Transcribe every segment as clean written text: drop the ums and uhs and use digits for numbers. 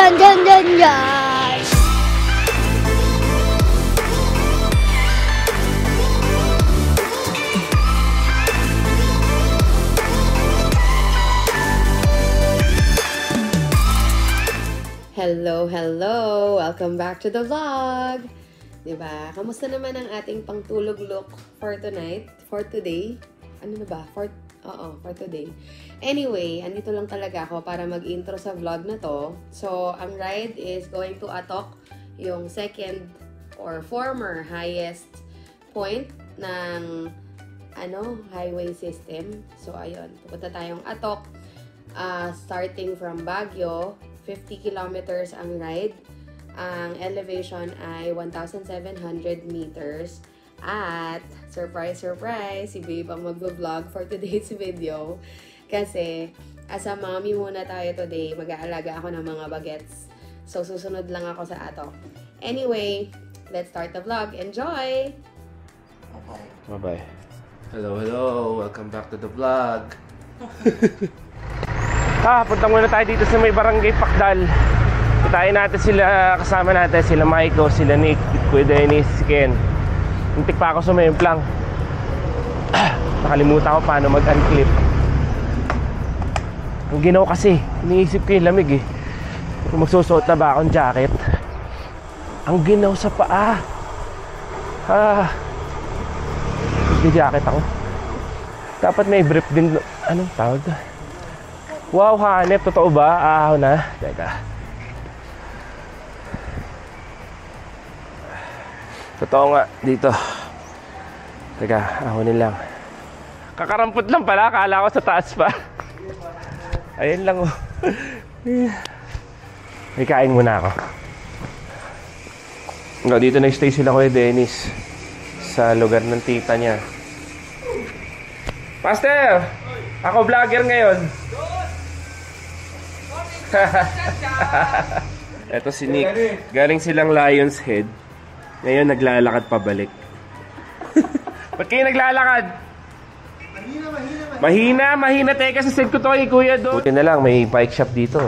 Dyan, dyan, dyan, dyan. Hello, hello! Welcome back to the vlog! Diba? Kamusta naman ang ating pangtulog look for tonight? For today? Ano na ba? For today. Anyway, andito lang talaga ako para mag-intro sa vlog na to. So, ang ride is going to Atok, yung second or former highest point ng highway system. So, ayun. Pupunta tayong Atok. Starting from Baguio, 50 kilometers ang ride. Ang elevation ay 1,700 meters. At, surprise, surprise, si Babe ang mag-vlog for today's video. Kasi, as a mommy muna tayo today, mag-aalaga ako ng mga bagets. So, susunod lang ako sa Atok. Anyway, let's start the vlog. Enjoy! Bye-bye. Hello, hello! Welcome back to the vlog! Punta muna tayo dito sa may barangay Pakdal. Putahin natin sila, kasama natin sila Maiko, sila Nick, Kuya Dennis, si Ken. Muntik pa ako sumemplang. Nakalimutan ko paano mag-unclip. Ang ginaw kasi, iniisip ko yung lamig eh. Kung magsusuot na ba akong jacket. Ang ginaw sa paa. Jacket ako. Dapat may brief din. Anong tawag? Wow, hanep. Totoo ba? Ahaw na. Teka. Totoo nga. Dito. Teka, ahonin lang. Kakarampot lang pala. Akala ko sa taas pa. Ayan lang oh. May kain muna ako. Dito nag-stay sila Kuya Dennis. Sa lugar ng tita niya. Pastor! Ako vlogger ngayon. Eto si Nick. Galing silang Lion's Head. Ngayon naglalakad pabalik. Ba't kayo naglalakad? Mahina. Teka, sa send ko to kay Kuya doon. Buti na lang, may bike shop dito.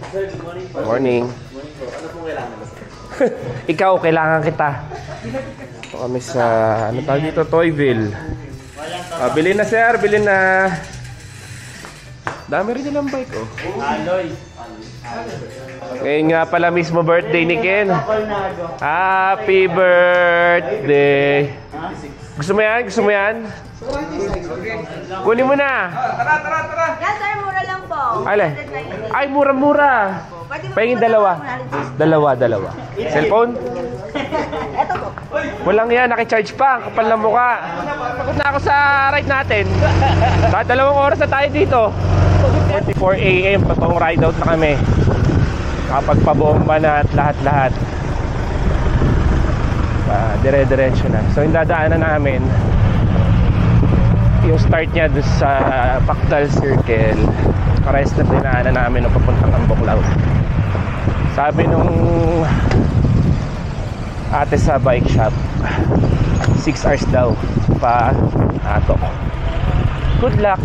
Sir, good morning po. Morning. Ano pong kailangan mo? Ikaw, kailangan kita. Ito kami sa, ano tawag dito? Toyville. Bilhin na sir, bilhin na. Dami rin nilang bike oh. Aloy. Ngayon nga pala mismo birthday ni Ken. Happy birthday. Gusto mo yan? Gusto mo yan? Kunin mo na. Tara. Yan sir, mura lang po. Ay, mura-mura. Pahingin dalawa. Dalawa. Cellphone? Eto po. Walang yan, nakicharge pa. Kapal na mukha. Pagod na ako sa ride natin. Sa 2 oras na tayo dito. 4 AM, totoong ride out na kami. Kapagpabomba na at lahat-lahat. Dire-diretso na. So yung dadaanan namin, yung start niya doon sa Pakdal Circle. Pares na dinaanan namin nung papuntang Amboklaw. Sabi nung ate sa bike shop, 6 hours daw pa Atok. Good luck.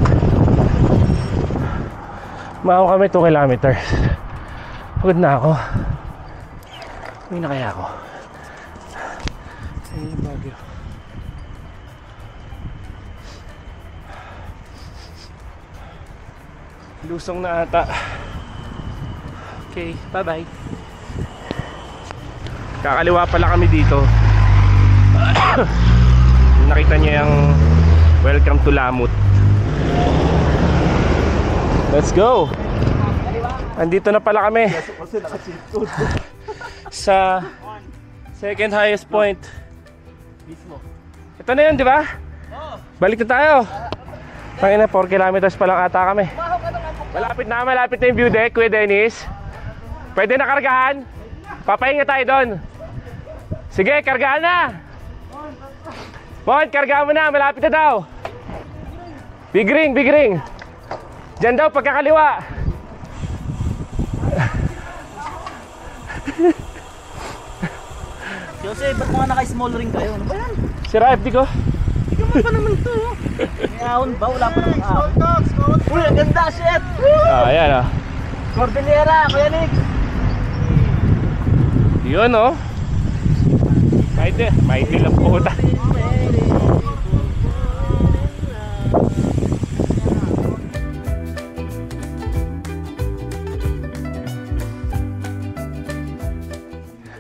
Maaw kami 2 kilometers. Pagod na ako. Uwi na kaya ako. Ayun yung Baguio. Lusong na ata. Okay, bye-bye. Kakaliwa pala kami dito. Nakita niyo yung welcome to Lamut. Let's go. Andito na pala kami sa second highest point. Ito na yun, di ba? Balik na tayo. Pangina, 4 kilometers pa lang ata kami. Malapit na yung view deck, Kuya Dennis. Pwede na kargahan? Papahinga tayo doon. Sige, kargahan na. Bon, kargahan mo na, malapit na daw. Big ring. Diyan daw, pagkakaliwa. Jose, ba't mga naka-small ring kayo? Ano ba yan? Sira FD ko. Hindi mo pa naman ito. May ahon ba? Wala pa naman ahon. Uy, ang ganda, shit! Ayan Cordillera, Kuya Nick. Yun oh. Maiti lang puta.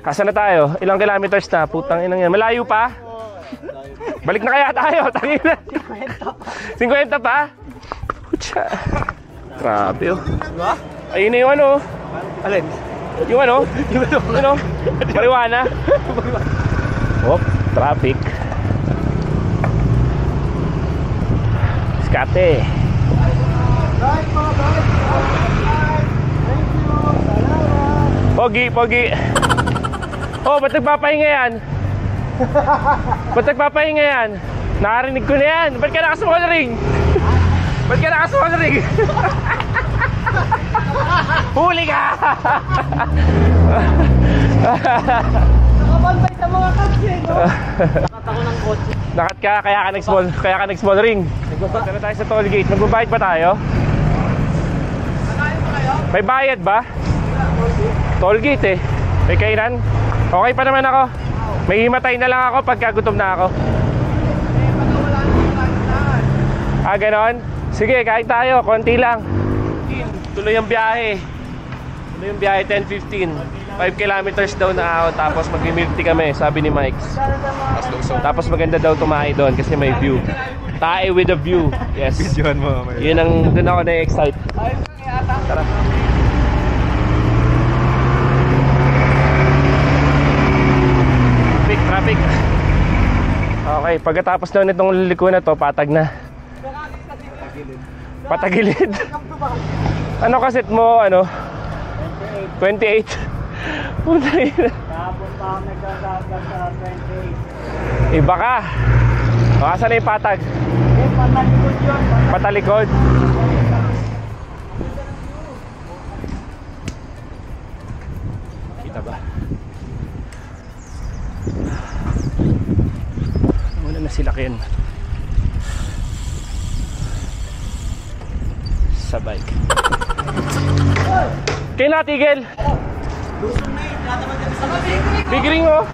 Asan na tayo? Ilang kilometers na? Putang inang yan. Malayo pa? Balik na kaya tayo. Tangina. 50 pa? Pucha. Grabe oh. Ayun na yung ano. Alin? Yung ano? Ano? Marijuana. Oh, traffic. Skate. Pogi, pogi. Oh, ba't nagpapahinga yan? Ba't nagpapahinga yan? Nakarinig ko na yan. Ba't ka naka-small ring? Ba't ka naka-small ring? Huli ka! Nakabantay sa mga kapsi, no? Nakat ako ng kotse. Nakat ka, kaya ka nag-small ring. Punta na tayo sa toll gate. Magbabayad ba tayo? May bayad ba? Toll gate eh. May kainan? Okay pa naman ako. May himatay na lang ako pagka gutom na ako. Ah, ganon? Sige, kain tayo. Konti lang. Tuloy ang biyahe. Tuloy ang biyahe, 10:15. 5 kilometers daw na ako. Tapos mag-milk tea kami, sabi ni Mike. Tapos maganda daw tumae doon kasi may view. Tae with a view. Yes. Yun ang, doon ako na-excite. Tara. Traffic. Okay, pagkatapos daw nitong liliko na to, patag na. Patagilid. Ano kaset mo, ano? 28. Puta ina. Tapos pa ako nagkakagat sa 28. Iba ka. O, asan na yung patag? Eh, patalikod yun. Patalikod. Kita ba? Muna na sila Ken sa bike. Ken, natigil. Big ring oh.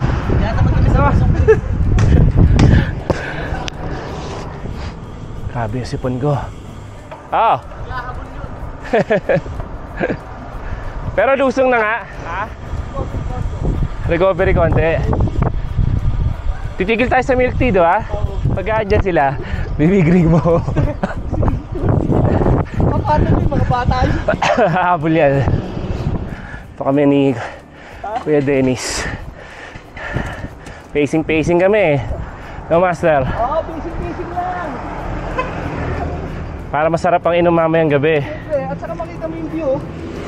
Grabe yung sipon ko. Oh. Pero lusong na nga. Ha? Recovery konti. Titigil tayo sa milk tea, do ha? Pag-aadyan sila, bibigring mo. Paano yung mga bata yun? Habol yan. Ito kami ni Kuya Dennis. Pacing kami. No, Master? Oo, basic lang. Para masarap ang inom mamayang gabi. Siyempre, at saka makita mo yung view.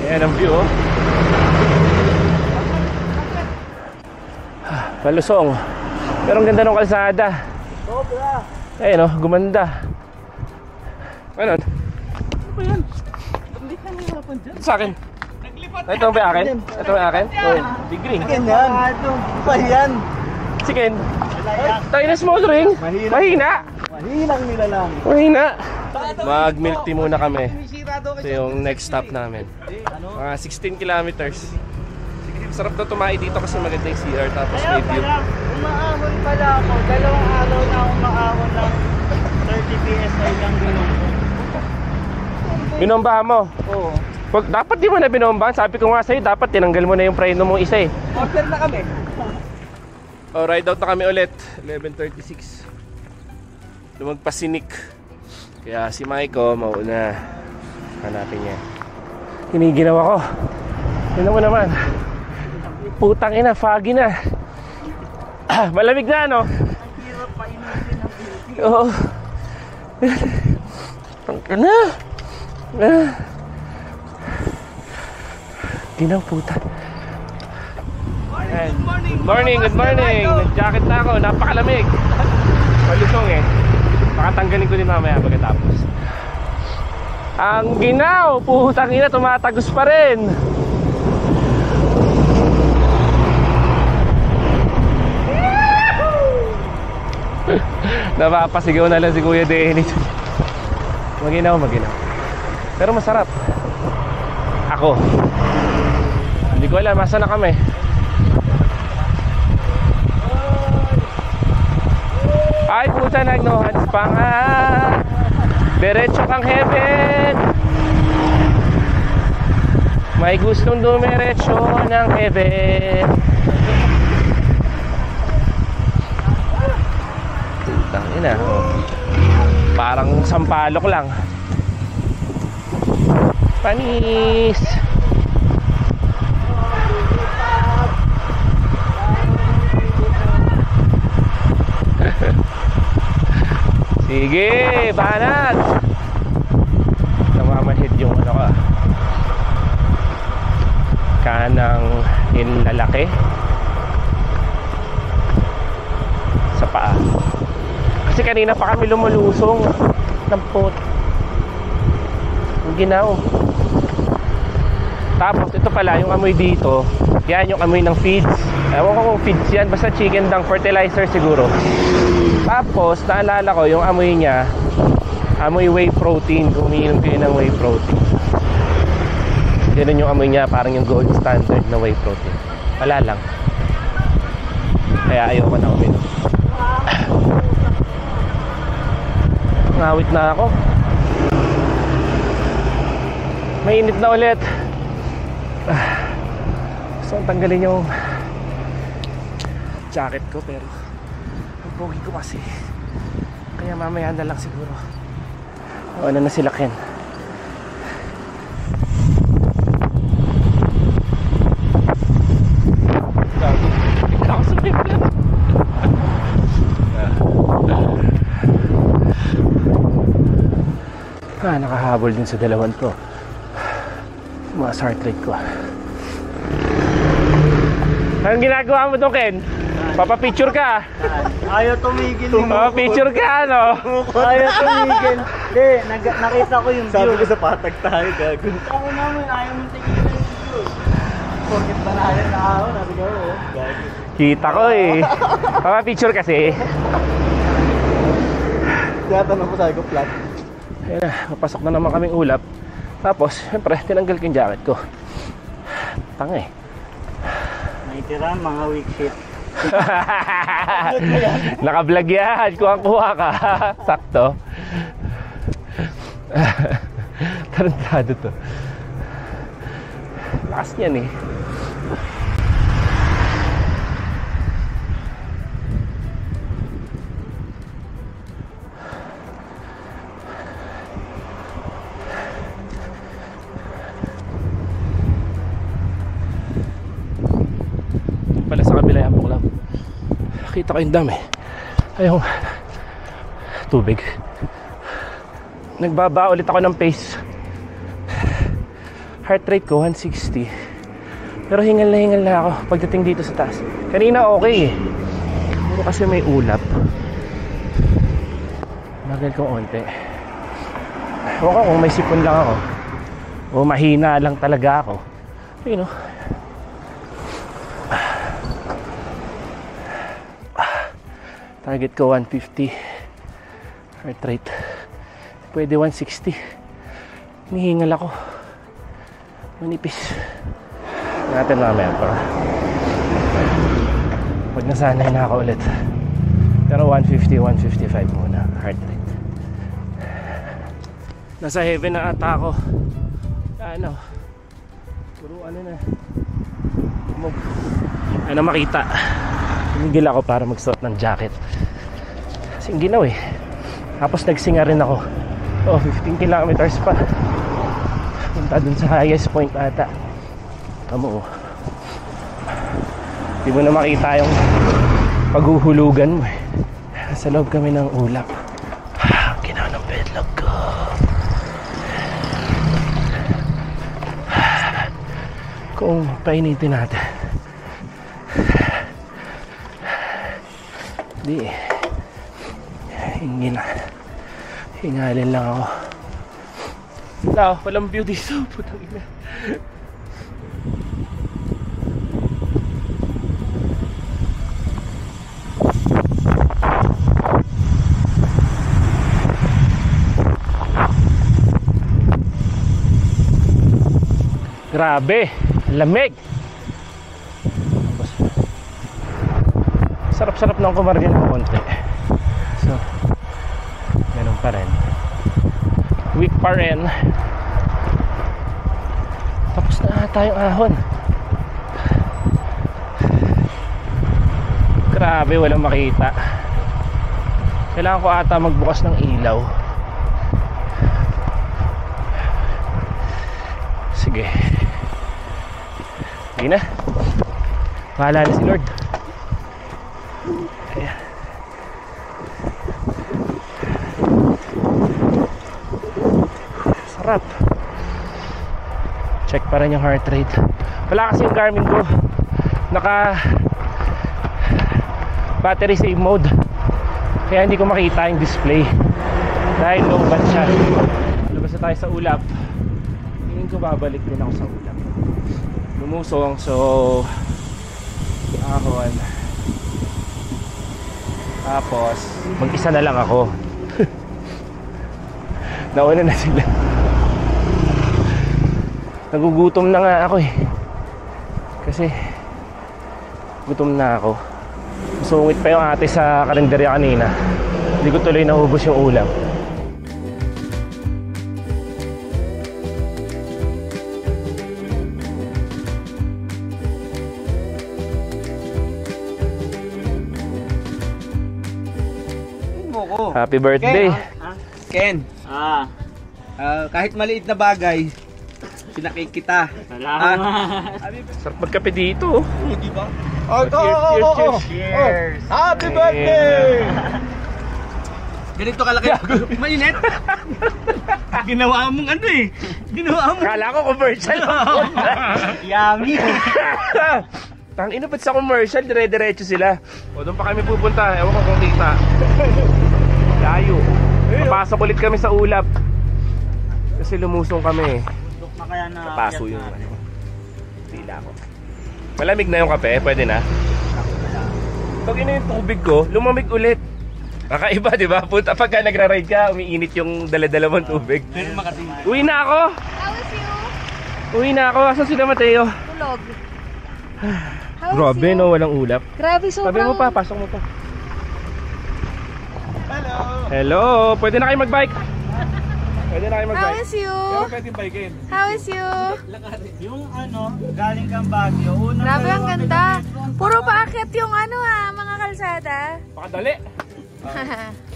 Ayan ang view, oh. Malusong. Pero ang ganda ng kalsada. Sobra. Ayun, oh, gumanda. Ano? Ano ba yan? Hindi ka nangyapan dyan. Sa akin. Ito ba akin? Ito ba akin? Oh, big ring. Ganyan. Ba yan? Chicken. Tayo na small ring. Mahina. Mahinang nila lang. Mahina. Mag milk tea muna kami. Ito yung next stop namin. Mga 16 kilometers. Sarap na tumae dito kasi maganda yung CR tapos may view. Umaahon pala ako. 2 araw na umaahon ng 30 PSI lang binombo. Binombahan mo? Oo. Wag, dapat di mo na binombahan. Sabi ko nga sa'yo, dapat tinanggal mo na yung preno mong isa eh. Order na kami. Oh, ride out na kami ulit. 11:36. Lumagpasinik. Kaya si Maiko mauna. Hanapin niya. Hiniginaw ako. Yun mo naman. Putang ina, foggy na. Malamig na, no? Ang hirap pa inusin ng beauty. Oo. Tangka na. Ginaw, puta. Good morning. Nag-jacket na ako. Napakalamig. Malusong eh. Pakatanggalin ko din mamaya pagkatapos. Ang ginaw, putang ina, tumatagos pa rin. Napapasigaw na lang si Kuya Dennis. Maginaw. Pero masarap. Ako ako. Hindi ko alam, masa na kami? Ay, puta, nag-no-hands pa nga. Diretso kang heaven. May gustong dumiretso ng heaven. Tangina, oh. Parang sampalok lang. Panis. Sige, banat. Namamanhid yung ano ka. Kanang inlalaki sa paa. Kasi kanina pa kami lumulusong. Tampot. Ang ginaw. Tapos ito pala yung amoy dito. Yan yung amoy ng feeds. Ewan ko kung feeds yan. Basta chicken dung fertilizer siguro. Tapos naalala ko yung amoy niya, amoy whey protein. Kung umiinom kayo ng whey protein, ganun yung amoy niya. Parang yung gold standard na whey protein. Wala lang. Kaya ayoko na uminom. Ngawit na ako. Mainit na ulit. Gusto kong tanggalin yung jacket ko, pero ang pogi ko kasi. Kaya mamaya na lang siguro. Ano na sila Ken. Ako sa may plan. Nakahabol din sa dalawan ko. Mga heart rate ko. Anong ginagawa mo doon, Ken? Papapicture ka? Ayaw tumigil. Papapicture ka, ano? Ayaw tumigil. Hindi, nakita ko yung view. Sabi ko sa patag tayo, gago. Ako naman, ayaw mong tigilan yung view. Porkit banayan na ako, sabi ko, gago. Kita ko eh. Papapicture kasi. Tinatanong ko, sabi ko, flat. Ayun na, mapasok na naman kaming ulap. Tapos, siyempre, tinanggal ko yung jacket ko. Tanga eh. May tira, mga weak shit. Naka-vlog yan. Kuha ka. Sakto. Tarantado to. Lakas niyan eh. Pala sa kabila yung buklaw. Kita ko yung dam eh. Ayong tubig. Nagbaba ulit ako ng pace. Heart rate ko 160. Pero hingal na ako pagdating dito sa taas. Kanina okay eh. Pero kasi may ulap. Magal ko onte. Ewan ko kung may sipon lang ako o mahina lang talaga ako. You know. Target ko 150 heart rate. Pwede 160. Nihingal ako. Manipis. Natin mamaya pa. Pag nasanay na ako ulit. Pero 150, 155 muna heart rate. Nasa heaven na ata ako. Ano? Puro ano na. Ano makita. Tumigil ako para magsuot ng jacket. Kasi ginaw eh. Tapos nagsinga rin ako. 15 kilometers pa. Punta dun sa highest point ata. Tamo. Di mo na makita yung paghuhulugan mo eh. Sa loob kami ng ulap. Ginaw ng bedlog ko. Kung painitin natin. Di hingalin lang ako. Wala, walang view dito. Putang ina. Grabe, lamig. Sarap-sarap ng kumarga ng konti. So, ganun pa rin. Weak pa rin. Tapos na tayong ahon. Grabe, walang makita. Kailangan ko ata magbukas ng ilaw. Sige. Sige na. Bahala na si Lord. Ayan. Sarap. Check pa rin yung heart rate. Wala kasi yung Garmin ko. Naka battery save mode. Kaya hindi ko makita yung display dahil low bat siya. Labas na tayo sa ulap. Tingin ko babalik din ako sa ulap. Lumusong, so ahon. Tapos mag-isa na lang ako. Nauna na sila. Nagugutom na nga ako eh. Kasi gutom na ako. Sungit pa yung ate sa karinderya kanina. Hindi ko tuloy naubos yung ulam. Happy birthday. Ken, kahit maliit na bagay, pinakik kita. Salamat. Sarap magkape dito. Di ba? Cheers. Happy birthday! Ganito kalaki. Mainit. Ginawa mong ano eh. Ginawa mong... Kala ko commercial. Yummy. Tangina, ba't sa commercial dire-diretso sila? O doon pa kami pupunta. Ewan ko kung kita. Layo. Papasok ulit kami sa ulap. Kasi lumusong kami. Bundok na kaya na. Napaso yung ano. Tila ko. Malamig na yung kape, pwede na. Pag ina yung tubig ko, lumamig ulit. Kakaiba, di ba? Punta pagka nagra-ride ka, umiinit yung dala-dala mong tubig. Uwi na ako! How is you? Uwi na ako. Asan sila, Mateo? Tulog. How Grabe, is you? no? Walang ulap. Grabe, sobrang... Sabi mo pa, pasok mo pa. Hello! Hello! Pwede na kayo mag-bike? Pwede na kayo How mag-bike? is you? Pwede bikein. How is you? Yung ano, galing kang Baguio. Unang Grabe, ang dalawa ganda. pinag-metro. Puro paakyat yung ano mga kalsada. Pakadali!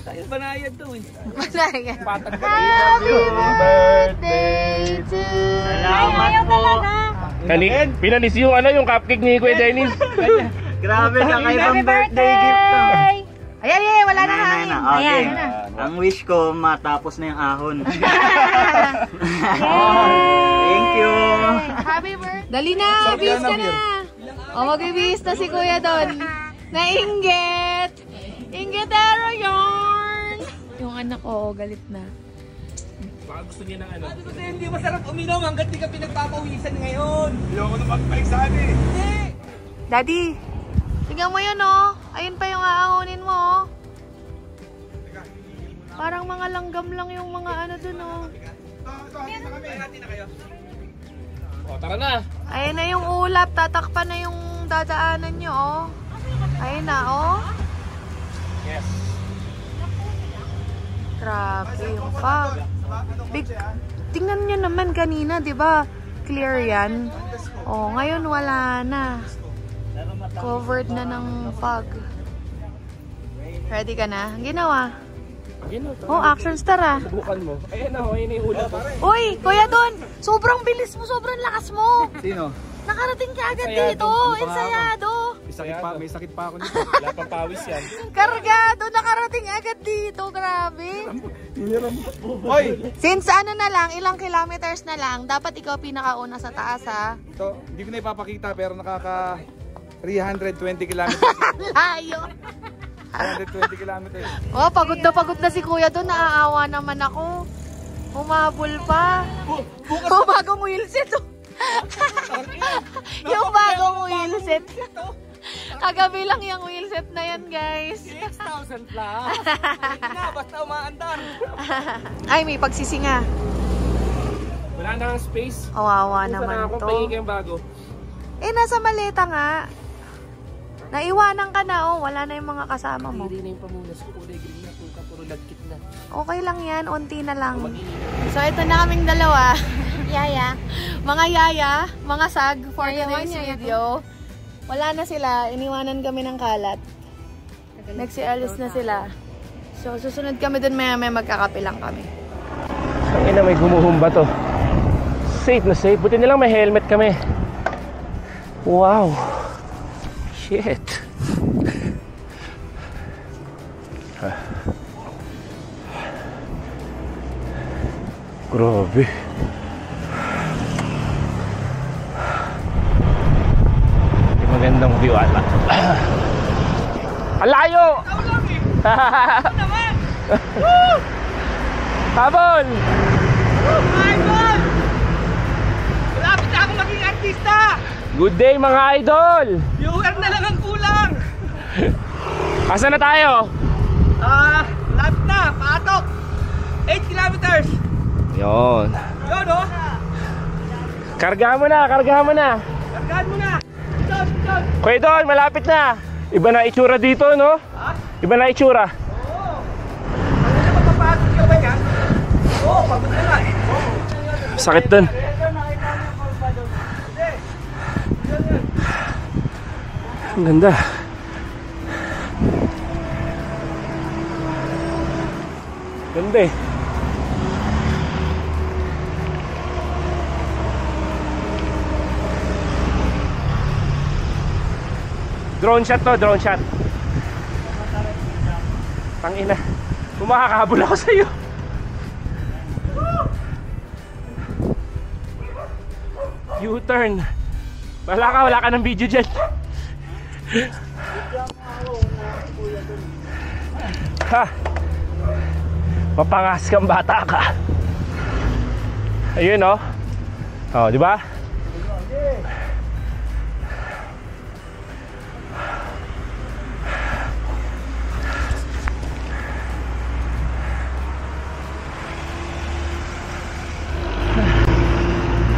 Tayo banayad to eh. Malaya. Patag ka Happy birthday to you. Salamat po. Pinanis yung ano, yung cupcake ni Kuya Dennis. Grabe, kakaibang birthday gift to. Ayan, wala na Ayan, hangin. okay. Ayan, na. Ang wish ko, matapos na yung ahon. Thank you. Happy birthday. Dali na, bihis ka na. O, mag-bihis na si Kuya doon. Nainggit. Inggitero yarn. Yung anak ko, galit na. Baka gusto niya ng ano. Kasi hindi masarap uminom hanggat di ka pinagpapawisan ngayon. Hindi ako na mag-bike sa akin eh. Daddy, tingnan mo yun oh. Ayun pa yung aangunin mo oh. Parang mga langgam lang yung mga ano dun oh. O, tara na. Ayun na yung ulap, tatakpan na yung dadaanan nyo oh. Ayun na oh. Yes. Grabe yung fog. Big, tingnan nyo naman kanina, di ba? Clear yan. Oh, ngayon wala na. Covered na ng fog. Ready ka na? Ginawa. Oh, action star ah. Subukan mo. Ayan na, ayun na yung ulap. Uy, kuya Don, sobrang bilis mo, sobrang lakas mo. Sino? Nakarating ka agad dito. Ensayado. May sakit pa ako dito. Wala pang pawis yan. Kargado, nakarating agad dito. Grabe. Hoy! Since ano na lang, ilang kilometers na lang, dapat ikaw pinakauna sa taas ha. Ito, hindi ko na ipapakita pero nakaka 320 kilometers. Layo. 320 kilometers. Oh, pagod na si kuya doon. Naaawa naman ako. Humabol pa. Oh, bagong wheelset oh. Yung bagong wheelset. Kagabi lang yung wheelset na yan, guys. 6,000 plus. Basta umaandar. Ay, may pagsisinga. Wala Wala na ang space. Kawawa Kung naman saan ako, to. pahingin kayong bago. Eh, nasa maleta nga. Naiwanan ka na, oh. Wala na yung mga kasama mo. Hindi na yung pamunas ko. Kulay green na. Puro lagkit na. Okay lang yan. Unti na lang. So, ito na kaming dalawa. Yaya. Mga yaya. Mga sag for today's video. Wala na sila. Iniwanan kami ng kalat. Nagsi-alis na sila. So, susunod kami dun maya-maya magkakape lang kami. Ang ina, may gumuhumba to. Safe na safe. Buti nilang may helmet kami. Wow. Shit. Grabe. Magandang view ata. Ang layo! Habol! Idol! Malapit na ako maging artista! Good day mga idol! Viewer na lang ang kulang! Asa na tayo? Malapit na, paatok! 8 kilometers! Yon. Yun, oh! Karga mo na, karga mo na. Kargaan mo na! Doon, doon! Kuya Don, malapit na. Iba na itsura dito, no? Ha? Iba na itsura. Oo! Ano na mapapasok ka ba yan? Oo, pagod na nga eh. Sakit dun. Ang ganda. Ganda eh. Drone shot to, drone shot. Tangina. Kumakakabol ako sa'yo. U-turn. Wala ka ng video dyan. Ha? Mapangas kang bata ka. Ayun oh. Oh, di ba?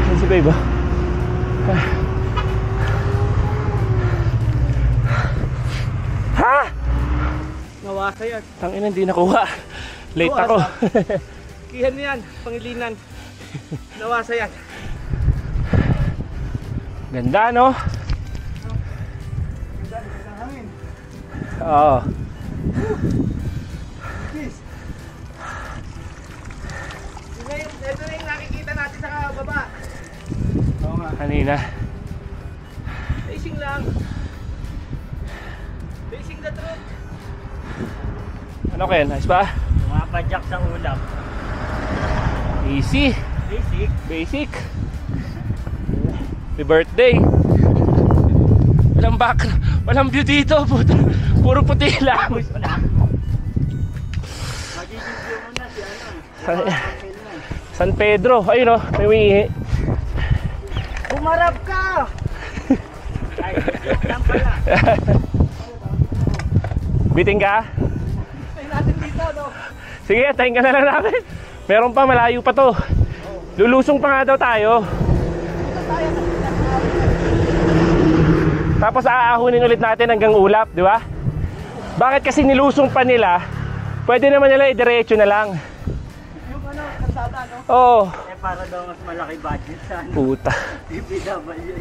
Yan si babe oh. Ha? Nawasa yan. Tangina, hindi nakuha. Late ako. Kihan yan, Pangilinan. Nawasa yan. Ganda, no? Oo. Ito na yung nakikita natin sa baba. Kanina. Facing lang. Facing the truth. Ano Ken? Ayos ba? Tumapadyak sa ulap. Easy. Basic. Basic. Happy birthday. Walang background. Walang view dito. Puro puti lang. Magiging view mo na si ano. San Pedro. Ayun oh. May wihi. Humarap ka! Ay, joke lang pala. Biting ka? Tayo natin dito, no? Sige, tayin ka na lang namin. Meron pa, malayo pa to. Lulusong pa nga daw tayo. Tapos aahunin ulit natin hanggang ulap, di ba? Bakit kasi nilusong pa nila? Pwede naman nila idiretso na lang. Yung ano, kalsada, no? Oo. Eh, para daw mas malaki budget sa ano. Puta. DPW.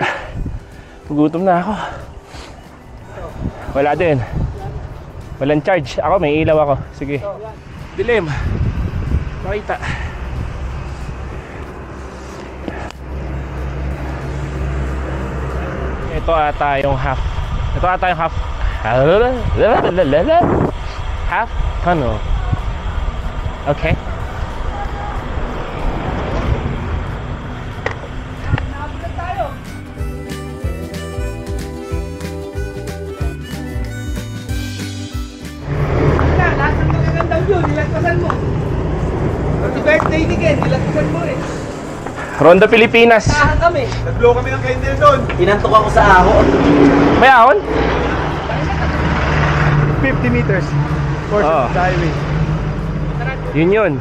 Gutom na ako. Wala din. Walang charge. Ako, may ilaw ako. Sige. Dilim. Makita. Ito ata yung half. Ito ata yung half. Half tunnel. Okay. Lahat ng magagandang view, nilagpasan mo. Happy birthday ni Ken, nilagpasan mo rin. Ronda Pilipinas. Tahan kami. Nag-blow kami ng candle doon. Inantok ako sa ahon. May ahon? 50 meters. Portion Oo. of the highway. Yun yun.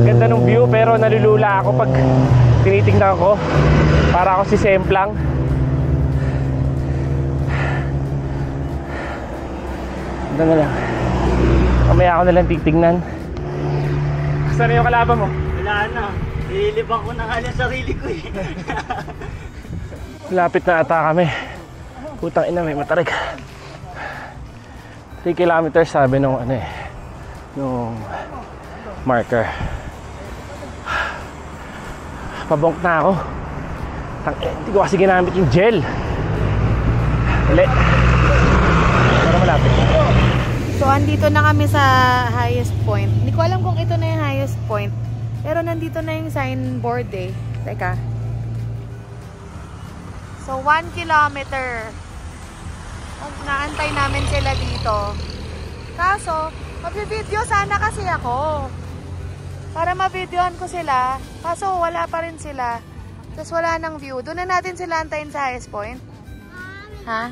Ganda ng view. pero nalulula ako pag tinitingnan ko. Para ako si Semplang. Ito na lang. Mamaya ako nalang titignan. Saan yung kalaban mo? Wala na. Nililibang ko na nga yung sarili ko eh. Lapit na ata kami. Putang ina, may matarik. 3 kilometers sabi nung ano eh, nung marker. Pabonk na ako. Hindi ko kasi ginamit yung gel. Uli. Pero malapit. So, andito na kami sa highest point. Hindi ko alam kung ito na yung highest point. Pero nandito na yung signboard eh. Teka. So, 1 kilometer. Naantay namin sila dito. Kaso, mag-video sana kasi ako. Para ma-videoan ko sila. Kaso, wala pa rin sila. Tapos wala nang view. Doon na natin sila antayin sa highest point. Ha?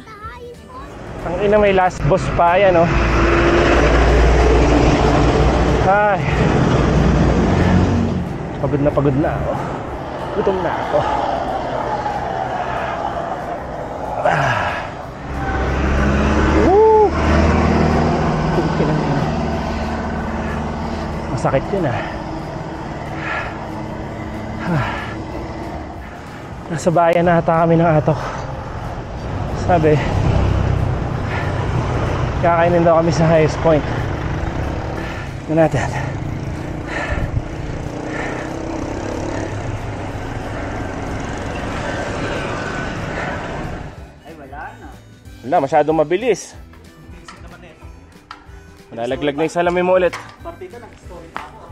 Ang ina, may last boss pa yan, oh. Ay. Pagod na ako. Gutom na ako. Woo! Masakit yun, ah. Nasa bayan na ata kami ng atok. Sabi, kakainin daw kami sa highest point. Tignan natin. Ay, wala na. Wala, masyadong mabilis. Malalaglag na yung salamin mo ulit. Partida na, story pa ako.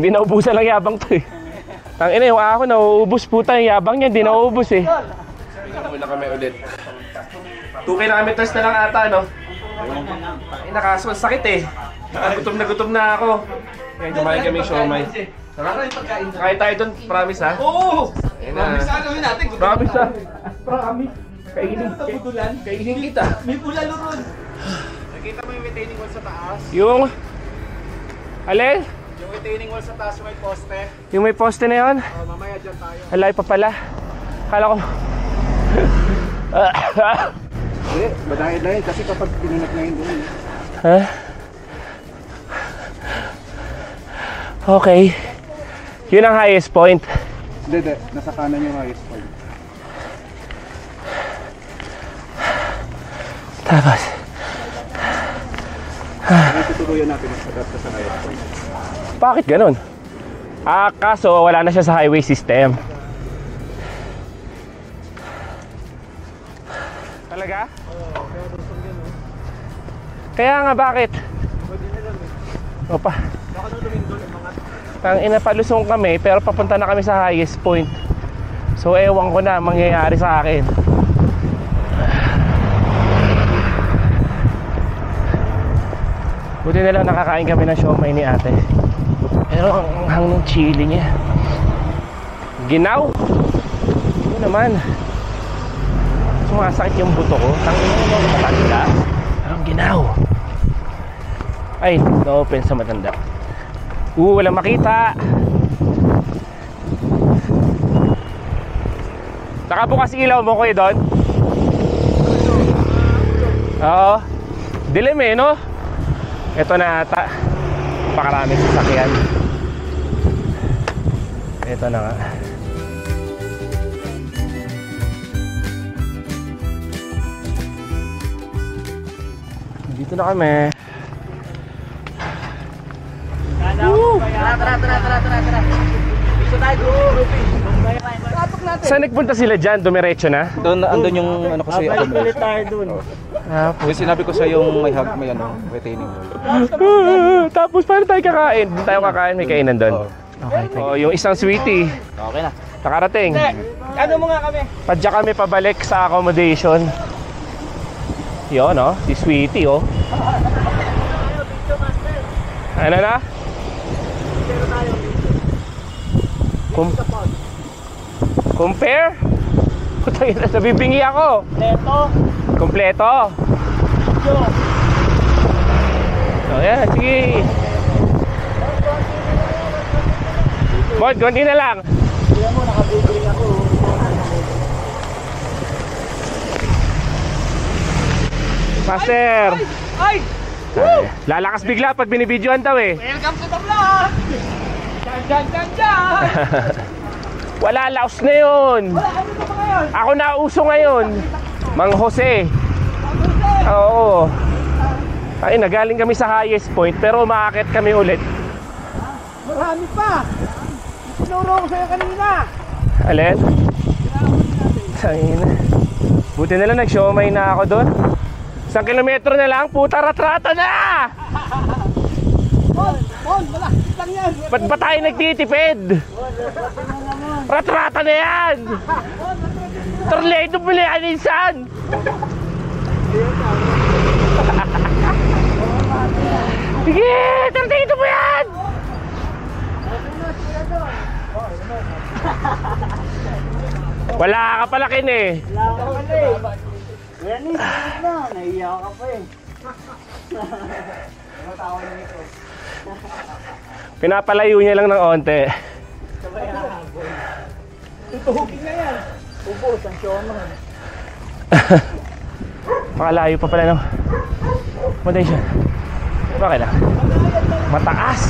Hindi naubusan lang yabang to eh. Ang ina, yung ako nauubos puta, yung yabang niya hindi nauubos eh. Wala kami ulit. 2 kilometers na lang ata, no? Ay, nakaso, sakit eh. Gutom na ako. Kaya dumayo kami siomay. Kahit tayo doon, promise ha? Oo! Promise na gawin natin. Promise ha? Promise. Kainin kita. May bulalo ron. Nakita mo yung retaining wall sa taas? Yung? Alin? Yung retaining wall sa taas, yung may poste. Yung may poste na yun? Oh, mamaya dyan tayo. Alay pa pala. Kala ko. Hindi, madahil kasi kapag pinunat na yun doon. Ha? Okay. Yun ang highest point. Hindi, nasa kanan yung highest point. Tapos. Kaya tutuloyan natin sa highest point. Bakit ganun? Kaso wala na siya sa highway system. Talaga? Kaya nga, bakit? Opa. Tang ina, palusong kami pero papunta na kami sa highest point. So ewan ko na mangyayari sa akin. Buti na lang nakakain kami ng siomay ni ate. Pero ang anghang ng chili niya. Ginaw. Ito naman. Sumasakit yung buto ko. Tangin mo matanda. Parang ginaw. Ay, na-open sa matanda. Walang makita. Nakabukas ilaw mo kuya doon? Oo. Dilim eh, no? Ito na ata. Pakaraming sasakyan. Ito na nga. Dito na kami. Tara. Dito tayo, Ruby. Saan nagpunta sila dyan? Dumiretso na? Doon, andun yung ano kasi Balik tayo dun. Yung sinabi ko sa yung may retaining wall. Tapos paano tayo kakain? Doon tayo kakain, may kainan doon. Okay. Oh, yung isang sweetie. Okay na. Nakarating. Ano mo nga kami? Padya kami pabalik sa accommodation. Yun, oh. Si sweetie, oh. Ano na? Compare? Putang ina, nabibingi ako. Neto. Kompleto. Oh, yan, sige. Bod, konti na lang. Kaya mo, nakabibig ako. Master! Ay! Lalakas bigla pag binibidyoan daw eh. Welcome to the vlog! Dyan! Wala, laos na yun. Ano ba ngayon? Ako na uso ngayon. Mang Jose. Oo. Ay, nagaling kami sa highest point pero umaakit kami ulit. Marami pa! Sinuro ko sa'yo kanina! Alin? Ayun. Buti na lang nag-showmay na ako doon. 1 kilometro na lang, puta, ratrata na! Bon, malakit lang yan! Ba't ba tayo nagtitipid? Ratrata na yan! Tornado pala yan, insan! Sige, tornado mo yan! Wala ka pala kin eh. Wala ka pala eh. Renny, sunod na. Nahiya ka pa eh. Matawa na ito. Pinapalayo niya lang ng onte. Sabay hahabol. Tutuhugin na yan. Ubus ang show mo. Makalayo pa pala no. Foundation. Okay lang. Mataas.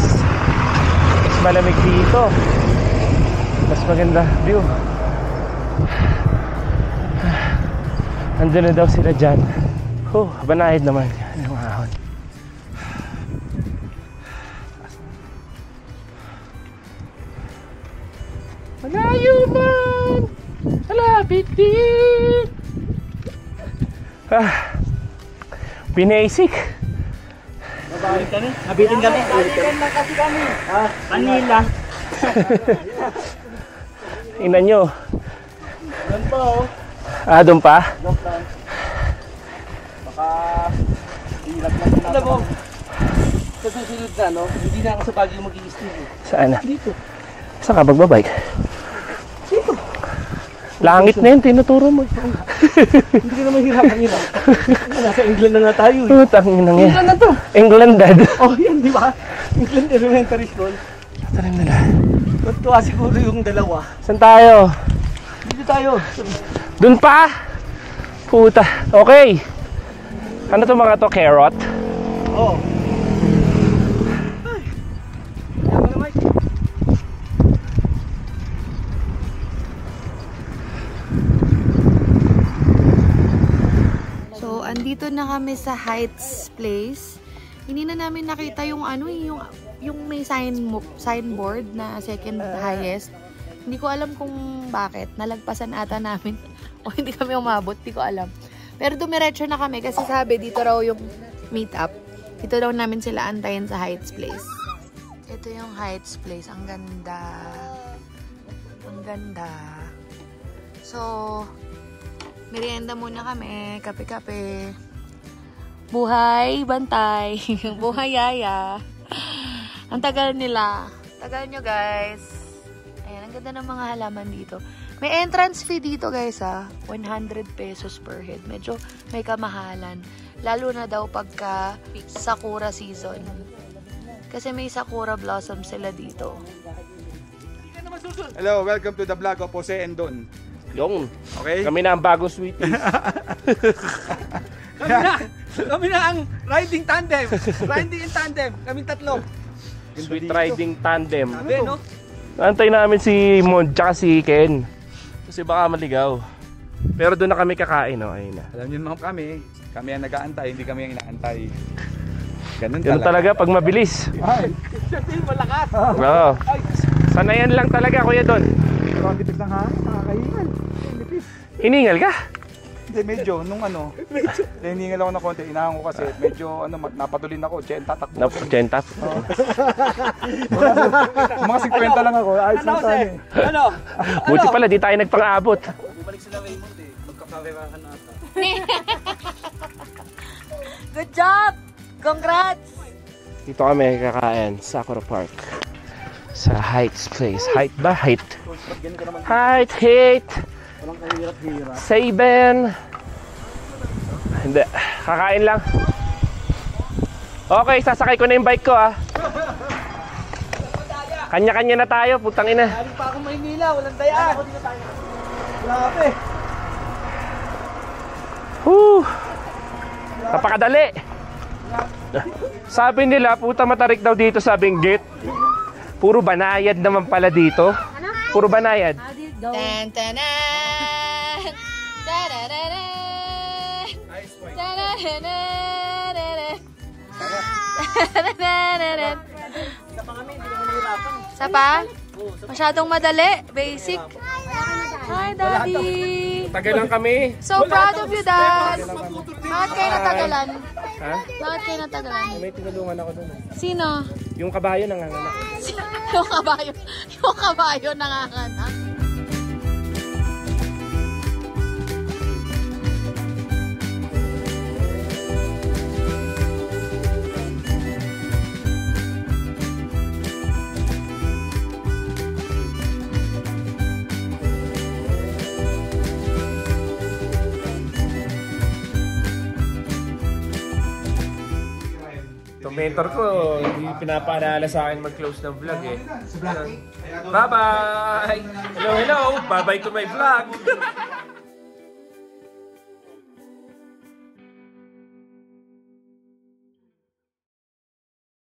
Mas malamig dito. Mas maganda view. Andun na daw sila dyan. Banahid naman. Malayo man! Malapit din! Basic. Babalik kami? Nabitin kami? Balikan lang kasi kami. Manila. Ina nyo. Doon pa oh. Doon pa? Joke lang. Baka hirap lang na. Alam mo, sa susunod na, no? Hindi na ako sa Baguio mag-i-stay. Saan na? Dito. Saan ka magbabike? Dito. Langit na yun, tinuturo mo. Hindi ka naman hirapan nila. Nasa England na nga tayo eh. Putang inang yan. England na to. England, dad. Oh, yan, di ba? England Elementary School. Talang nila. Tuwa siguro yung dalawa. Saan tayo? Dito tayo. Doon pa? Puta. Okay. Ano to mga to? Carrot? Oh. Ay. Yan mga Mike. So, andito na kami sa Heights Place. Hindi na namin nakita yung ano, yung may signboard na second highest. Hindi ko alam kung bakit. Nalagpasan ata namin. O hindi kami umabot. Hindi ko alam. Pero dumiretso na kami kasi sabi dito raw yung meet up. Dito daw namin sila antayin sa Heights Place. Ito yung Heights Place. Ang ganda. Ang ganda. So, merienda muna kami. Kape-kape. Buhay, bantay. Buhay, yaya. Ang tagal nila. Tagal nyo, guys. Ayan, ang ganda ng mga halaman dito. May entrance fee dito, guys, 100 pesos per head. Medyo may kamahalan. Lalo na daw pagka sakura season. Kasi may sakura blossom sila dito. Hello, welcome to the vlog of Jose and Don. Yung. Okay? Kami na ang bagong sweeties. Kami na ang riding tandem. Riding in tandem. Kaming tatlo. Sweet riding tandem. Sabi, no? Antay namin si Mon tsaka si Ken. Kasi baka maligaw. Pero doon na kami kakain, no? Ayun na. Alam niyo naman kami ang nag-aantay, hindi kami ang inaantay. Ganun talaga pag mabilis. Ay, Siya din malakas. Oo. Sanayan lang talaga, kuya Don. pero ang tipis ng hangin, nakakahingal. Tipis. Hiningal ka? Hindi, medyo, nung ano, hiningal ako ng konti, inahan ko kasi, medyo, napatulin ako, tatakbo. Napachenta. Mga 50 lang ako, ayos lang tayo eh. Ano? Buti pala, di tayo nagpang-abot. Bumalik sila Raymond eh. Magkakawerahan na ata. Good job! Congrats! Dito kami kakain, Sakura Park. Sa Heights Place. Height ba? Height. Height. Walang kahirap-hirap. Saben. Hindi. Kakain lang. Okay, sasakay ko na yung bike ko Kanya-kanya na tayo, putang ina. Galing pa ako Maynila, walang dayaan. Ako dito tayo. Grabe. Napakadali. Sabi nila, puta matarik daw dito sa Benguet. Puro banayad naman pala dito. Puro banayad. Tan tanan. Tarararan. Tarararan. Tarararan. Sa pa? Masyadong madali. Basic. Hi, Daddy. Tagal lang kami. So proud of you, Dad. Bakit kayo natagalan? Ha? Bakit kayo natagalan? May tinulungan ako doon. Sino? Yung kabayo nanganganak. Yung kabayo. Yung kabayo nanganganak. Itong mentor ko, hindi pinapaalala sa akin mag-close ng vlog eh. Bye-bye! Hello, hello! Bye-bye to my vlog!